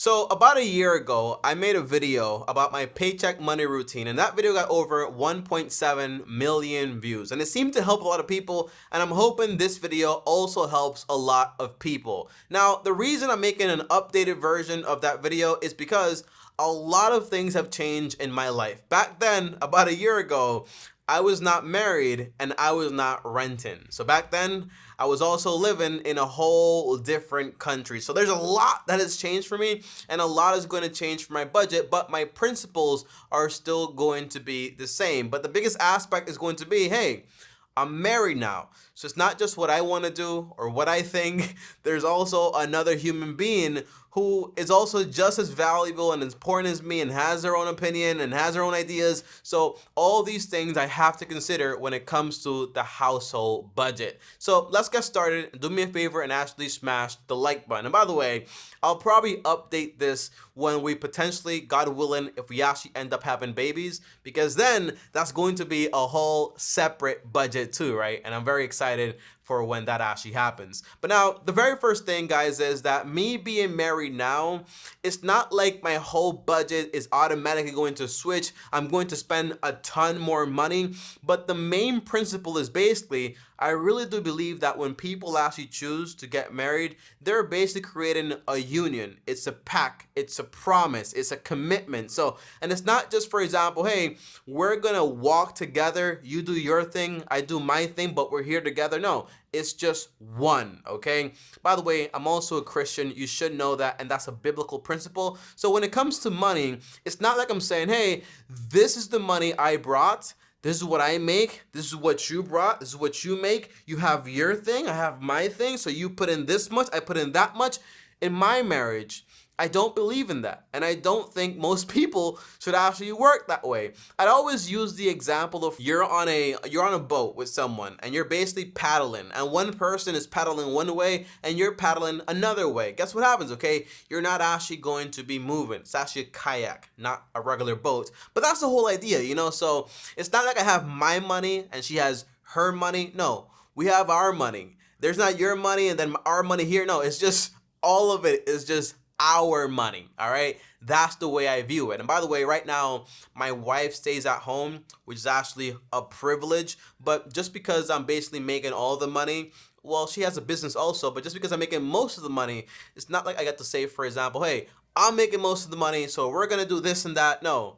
So about a year ago, I made a video about my paycheck money routine, and that video got over 1.7 million views, and it seemed to help a lot of people, and I'm hoping this video also helps a lot of people. Now, the reason I'm making an updated version of that video is because a lot of things have changed in my life. Back then, about a year ago, I was not married and I was not renting. So back then, I was also living in a whole different country. So there's a lot that has changed for me, and a lot is going to change for my budget, but my principles are still going to be the same. But the biggest aspect is going to be, hey, I'm married now. So it's not just what I want to do or what I think. There's also another human being who is also just as valuable and important as me and has their own opinion and has their own ideas. So all these things I have to consider when it comes to the household budget. So let's get started. Do me a favor and actually smash the like button. And by the way, I'll probably update this when we potentially, God willing, if we actually end up having babies, because then that's going to be a whole separate budget too, right? And I'm very excited for when that actually happens. But now, the very first thing, guys, is that me being married now, it's not like my whole budget is automatically going to switch. I'm going to spend a ton more money. But the main principle is basically, I really do believe that when people actually choose to get married, they're basically creating a union. It's a pact, it's a promise, it's a commitment. So, and it's not just, for example, hey, we're gonna walk together, you do your thing, I do my thing, but we're here together. No, it's just one, okay? By the way, I'm also a Christian. You should know that, and that's a biblical principle. So when it comes to money, it's not like I'm saying, hey, this is the money I brought, this is what I make, this is what you brought, this is what you make. You have your thing, I have my thing, so you put in this much, I put in that much. In my marriage, I don't believe in that, and I don't think most people should actually work that way. I'd always use the example of you're on a boat with someone and you're basically paddling, and one person is paddling one way and you're paddling another way. Guess what happens, okay? You're not actually going to be moving. It's actually a kayak, not a regular boat. But that's the whole idea, you know? So it's not like I have my money and she has her money. No, we have our money. There's not your money and then our money here. No, it's just all of it is just our money, all right? That's the way I view it. And by the way, right now, my wife stays at home, which is actually a privilege. But just because I'm basically making all the money, well, she has a business also, but just because I'm making most of the money, it's not like I get to say, for example, hey, I'm making most of the money, so we're gonna do this and that. No,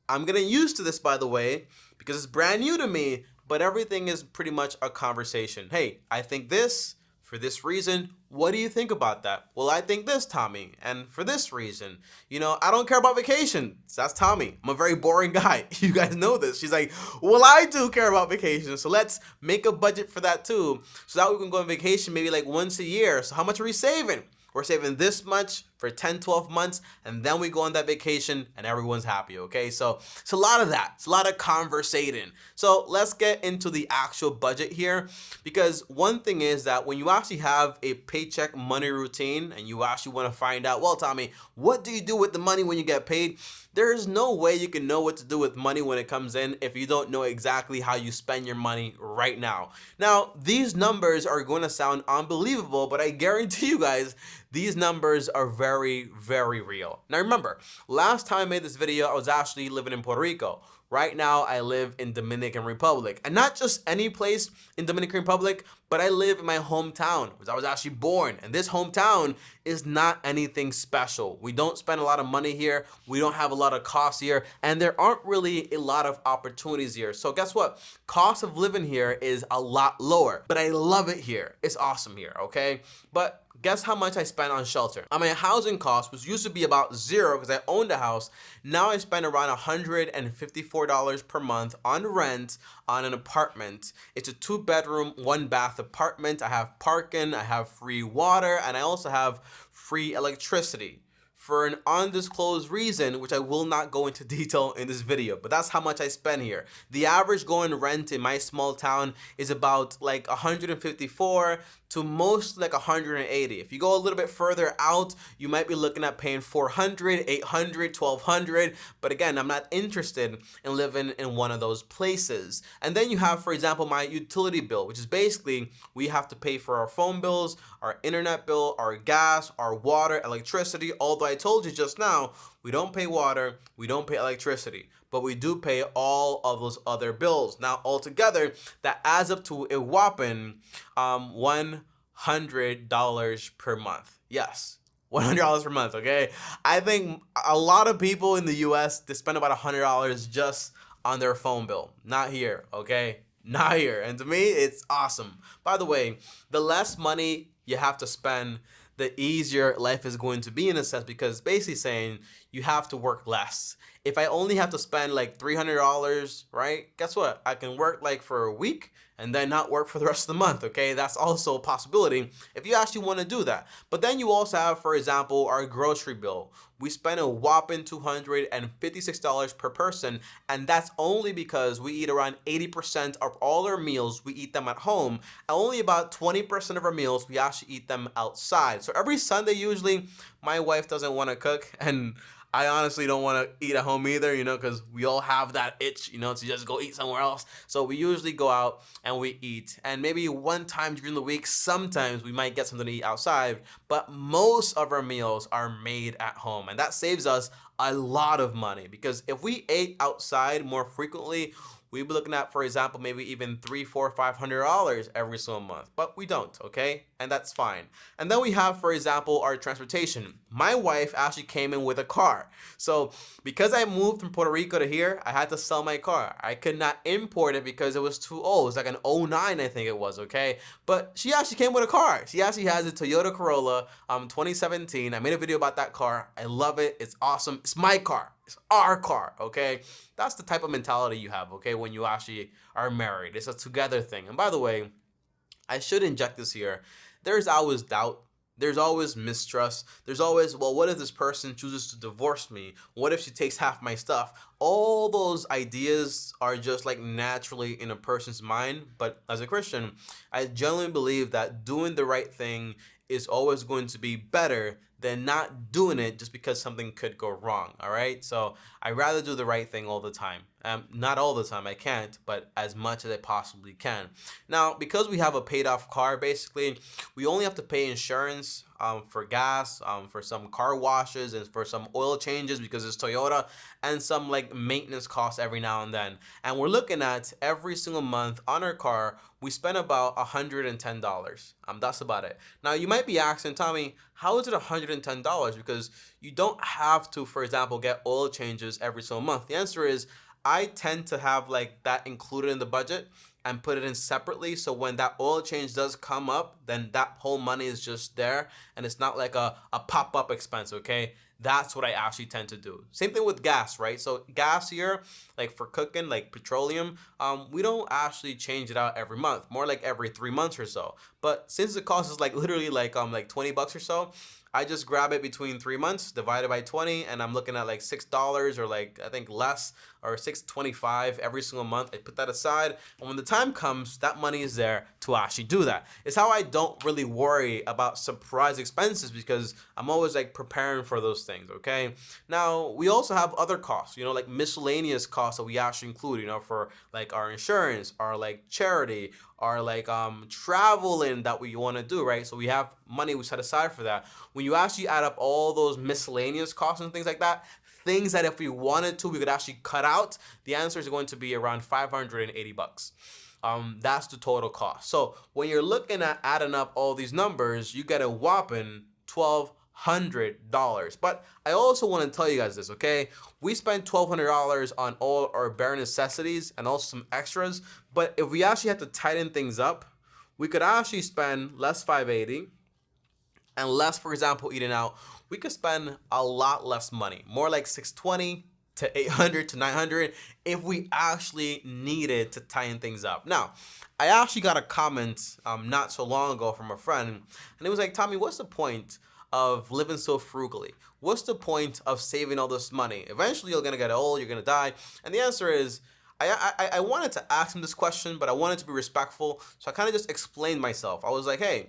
I'm getting used to this, by the way, because it's brand new to me, but everything is pretty much a conversation. Hey, I think this, for this reason, what do you think about that? Well, I think this, Tommy, and for this reason. You know, I don't care about vacation. That's Tommy. I'm a very boring guy. You guys know this. She's like, well, I do care about vacation, so let's make a budget for that too, so that we can go on vacation maybe like once a year. So how much are we saving? We're saving this much for 10, 12 months, and then we go on that vacation and everyone's happy, okay? So it's a lot of that. It's a lot of conversating. So let's get into the actual budget here, because one thing is that when you actually have a paycheck money routine and you actually want to find out, well, Tommy, what do you do with the money when you get paid? There is no way you can know what to do with money when it comes in if you don't know exactly how you spend your money right now. Now, these numbers are going to sound unbelievable, but I guarantee you guys, these numbers are very, very real. Now remember, last time I made this video, I was actually living in Puerto Rico. Right now, I live in Dominican Republic. And not just any place in Dominican Republic, but I live in my hometown, because I was actually born. And this hometown is not anything special. We don't spend a lot of money here. We don't have a lot of costs here. And there aren't really a lot of opportunities here. So guess what? Cost of living here is a lot lower. But I love it here. It's awesome here, okay? But guess how much I spent on shelter? On my housing cost, which used to be about zero because I owned a house, now I spend around $154 per month on rent on an apartment. It's a 2-bedroom, 1-bath apartment. I have parking, I have free water, and I also have free electricity for an undisclosed reason, which I will not go into detail in this video, but that's how much I spend here. The average going rent in my small town is about like $154 to most like 180. If you go a little bit further out, you might be looking at paying 400, 800, 1200. But again, I'm not interested in living in one of those places. And then you have, for example, my utility bill, which is basically we have to pay for our phone bills, our internet bill, our gas, our water, electricity. Although I told you just now, we don't pay water, we don't pay electricity, but we do pay all of those other bills. Now, altogether, that adds up to a whopping $100 per month. Yes, $100 per month, okay? I think a lot of people in the US, they spend about $100 just on their phone bill. Not here, okay? Not here. And to me, it's awesome. By the way, the less money you have to spend, the easier life is going to be in a sense, because basically saying you have to work less. If I only have to spend like $300, right? Guess what? I can work like for a week and then not work for the rest of the month, okay? That's also a possibility if you actually want to do that. But then you also have, for example, our grocery bill. We spend a whopping $256 per person, and that's only because we eat around 80% of all our meals, we eat them at home, and only about 20% of our meals, we actually eat them outside. So every Sunday, usually, my wife doesn't want to cook, and I honestly don't want to eat at home either, you know, because we all have that itch, you know, to just go eat somewhere else. So we usually go out and we eat. And maybe one time during the week, sometimes we might get something to eat outside. But most of our meals are made at home. And that saves us a lot of money, because if we ate outside more frequently, we'd be looking at, for example, maybe even $300, $400, $500 every single month, but we don't, okay? And that's fine. And then we have, for example, our transportation. My wife actually came in with a car. So because I moved from Puerto Rico to here, I had to sell my car. I could not import it because it was too old. It was like an '09, I think it was, okay? But she actually came with a car. She actually has a Toyota Corolla 2017. I made a video about that car. I love it. It's awesome. It's my car. It's our car, okay? That's the type of mentality you have, okay, when you actually are married. It's a together thing. And by the way, I should inject this here. There's always doubt. There's always mistrust. There's always, well, what if this person chooses to divorce me? What if she takes half my stuff? All those ideas are just like naturally in a person's mind. But as a Christian, I genuinely believe that doing the right thing is always going to be better than not doing it just because something could go wrong, all right? So I'd rather do the right thing all the time. Not all the time, I can't, but as much as I possibly can. Now, because we have a paid off car, basically, we only have to pay insurance for gas, for some car washes, and for some oil changes because it's Toyota, and some like maintenance costs every now and then. And we're looking at every single month on our car, we spend about $110. That's about it. Now, you might be asking, Tommy, how is it $110? Because you don't have to, for example, get oil changes every single month. The answer is, I tend to have like that included in the budget and put it in separately. So when that oil change does come up, then that whole money is just there and it's not like a pop-up expense, okay? That's what I actually tend to do. Same thing with gas, right? So gas here, like for cooking, like petroleum, we don't actually change it out every month, more like every 3 months or so. But since the cost is like literally like $20 or so, I just grab it between 3 months, divide it by 20, and I'm looking at like $6 or like, I think less, or $6.25 every single month. I put that aside, and when the time comes, that money is there to actually do that. It's how I don't really worry about surprise expenses, because I'm always like preparing for those things, okay? Now, we also have other costs, you know, like miscellaneous costs that we actually include, you know, for like our insurance, our like charity, our like traveling that we want to do, right? So we have money we set aside for that. When you actually add up all those miscellaneous costs and things like that, things that if we wanted to, we could actually cut out, the answer is going to be around $580. That's the total cost. So when you're looking at adding up all these numbers, you get a whopping $1,200. But I also want to tell you guys this, okay? We spend $1,200 on all our bare necessities and also some extras. But if we actually have to tighten things up, we could actually spend less $580 and less, for example, eating out. We could spend a lot less money, more like $620 to $800 to $900 if we actually needed to tighten things up. Now, I actually got a comment not so long ago from a friend, and it was like, Tommy, what's the point of living so frugally? What's the point of saving all this money? Eventually, you're gonna get old, you're gonna die. And the answer is, I wanted to ask him this question, but I wanted to be respectful, so I kind of just explained myself. I was like, hey,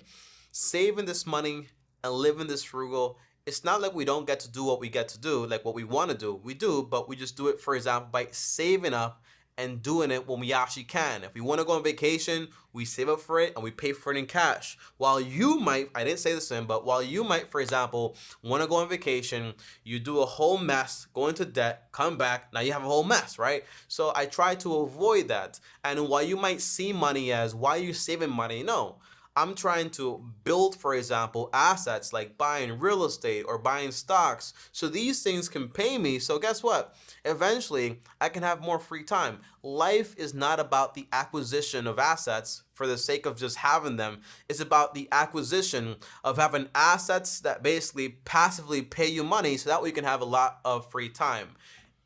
saving this money and living this frugal, it's not like we don't get to do what we get to do, like what we want to do. We do, but we just do it, for example, by saving up and doing it when we actually can. If we want to go on vacation, we save up for it and we pay for it in cash. While you might, I didn't say this in, but while you might, for example, want to go on vacation, you do a whole mess, go into debt, come back, now you have a whole mess, right? So I try to avoid that. And while you might see money as, why are you saving money? No. I'm trying to build, for example, assets like buying real estate or buying stocks. So these things can pay me. So guess what? Eventually, I can have more free time. Life is not about the acquisition of assets for the sake of just having them. It's about the acquisition of having assets that basically passively pay you money so that way you can have a lot of free time.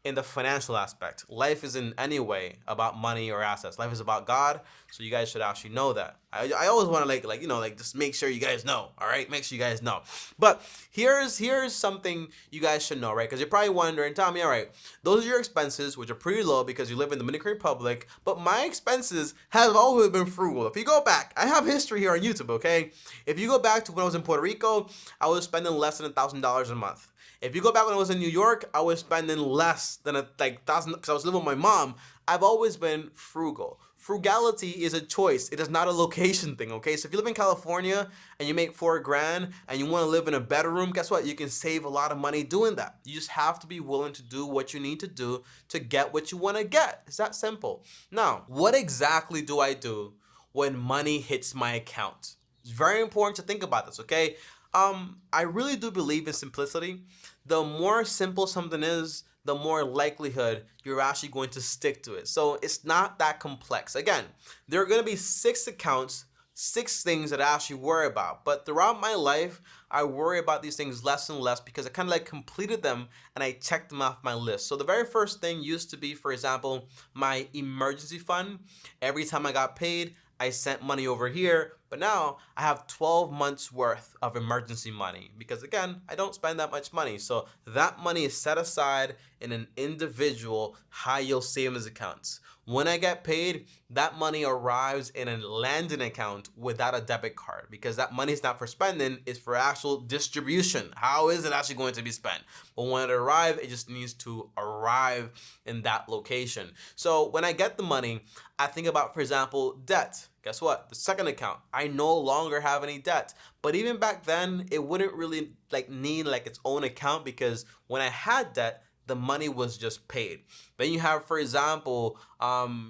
In the financial aspect, life isn't any way about money or assets. Life is about God. So you guys should actually know that. I always want to just make sure you guys know. All right, make sure you guys know. But here's something you guys should know, right? Because you're probably wondering, Tommy, all right, those are your expenses, which are pretty low because you live in the Dominican Republic. But my expenses have always been frugal. If you go back, I have history here on YouTube. Okay, if you go back to when I was in Puerto Rico, I was spending less than $1,000 a month. If you go back when I was in New York, I was spending less than $1,000 because I was living with my mom. I've always been frugal. Frugality is a choice. It is not a location thing, okay? So if you live in California and you make $4,000 and you want to live in a bedroom, guess what? You can save a lot of money doing that. You just have to be willing to do what you need to do to get what you want to get. It's that simple. Now, what exactly do I do when money hits my account? It's very important to think about this, okay? I really do believe in simplicity. The more simple something is, the more likelihood you're actually going to stick to it. So it's not that complex. Again, there are going to be 6 accounts, 6 things that I actually worry about. But throughout my life, I worry about these things less and less because I kind of completed them and I checked them off my list. So the very first thing used to be, for example, my emergency fund. Every time I got paid, I sent money over here, but now I have 12 months worth of emergency money because again, I don't spend that much money. So that money is set aside in an individual high yield savings account. When I get paid, that money arrives in a landing account without a debit card because that money is not for spending, it's for actual distribution. How is it actually going to be spent? But when it arrives, it just needs to arrive in that location. So when I get the money, I think about, for example, debt. Guess what? The second account, I no longer have any debt. But even back then, it wouldn't really need its own account because when I had debt, the money was just paid. Then you have, for example,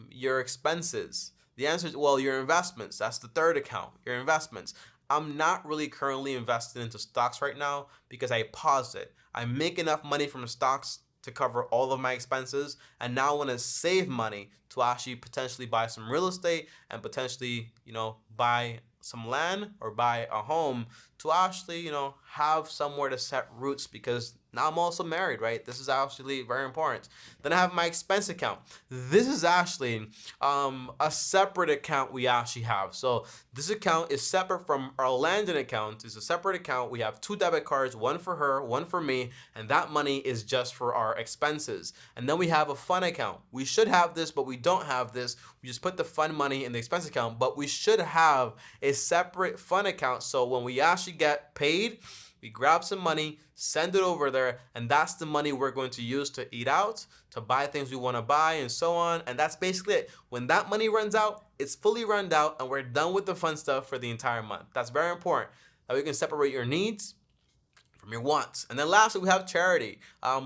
your expenses. The answer is, well, your investments. That's the third account, your investments. I'm not really currently invested into stocks right now because I paused it. I make enough money from stocks to cover all of my expenses, and now I want to save money to actually potentially buy some real estate and potentially, buy some land or buy a home to actually, have somewhere to set roots because now I'm also married, right? This is actually very important. Then I have my expense account. This is actually a separate account we actually have. So this account is separate from our landing account. It's a separate account. We have 2 debit cards, one for her, one for me, and that money is just for our expenses. And then we have a fund account. We should have this, but we don't have this. We just put the fund money in the expense account, but we should have a separate fund account. So when we actually get paid, we grab some money, send it over there, and that's the money we're going to use to eat out, to buy things we want to buy, and so on. And that's basically it. When that money runs out, it's fully run out, and we're done with the fun stuff for the entire month. That's very important, that we can separate your needs from your wants. And then lastly, we have charity.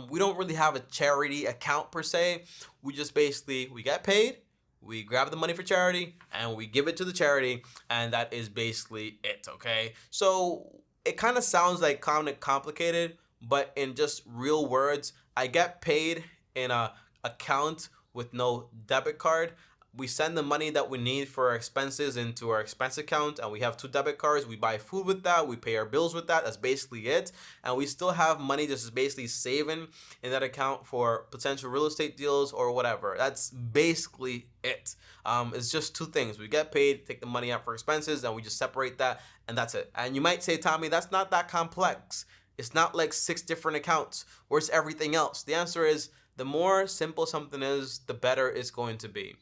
We don't really have a charity account per se. We just basically, we get paid, we grab the money for charity, and we give it to the charity, and that is basically it, okay? So it kind of sounds kind of complicated, but in just real words, I get paid in a account with no debit card. We send the money that we need for our expenses into our expense account, and we have 2 debit cards. We buy food with that. We pay our bills with that. That's basically it. And we still have money just basically saving in that account for potential real estate deals or whatever. That's basically it. It's just 2 things. We get paid, take the money out for expenses, and we just separate that, and that's it. And you might say, Tommy, that's not that complex. It's not like 6 different accounts. Where's everything else? The answer is, the more simple something is, the better it's going to be.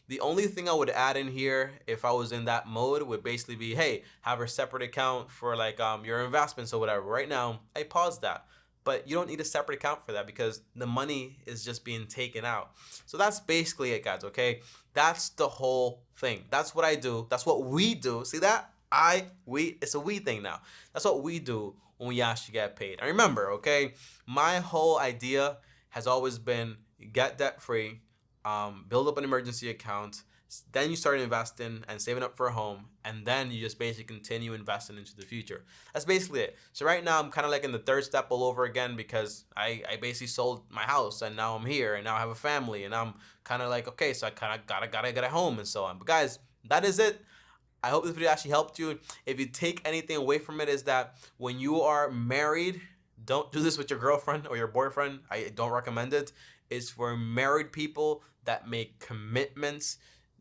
The only thing I would add in here if I was in that mode would basically be, hey, have a separate account for like your investments or whatever. Right now, I paused that. But you don't need a separate account for that because the money is just being taken out. So that's basically it, guys, okay? That's the whole thing. That's what I do. That's what we do. See that? It's a we thing now. That's what we do when we actually get paid. And remember, okay, my whole idea has always been get debt free, build up an emergency account, then you start investing and saving up for a home, and then you just basically continue investing into the future. That's basically it. So right now I'm kind of like in the third step all over again because I basically sold my house and now I'm here and now I have a family and I'm kind of like, okay, so I kind of gotta get a home and so on. But guys, that is it. I hope this video actually helped you. If you take anything away from it, is that when you are married, don't do this with your girlfriend or your boyfriend. I don't recommend it. It's for married people that make commitments.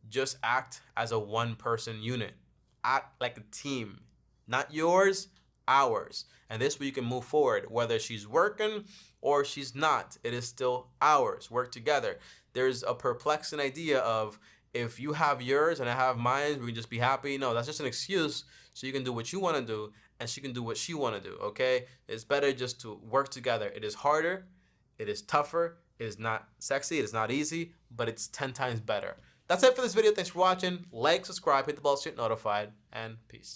Just act as a one-person unit. Act like a team. Not yours, ours. And this way you can move forward. Whether she's working or she's not, it is still ours. Work together. There's a perplexing idea of if you have yours and I have mine, we can just be happy. No, that's just an excuse so you can do what you want to do and she can do what she want to do, okay? It's better just to work together. It is harder. It is tougher. It is not sexy. It is not easy, but it's 10 times better. That's it for this video. Thanks for watching. Like, subscribe, hit the bell to get notified, and peace.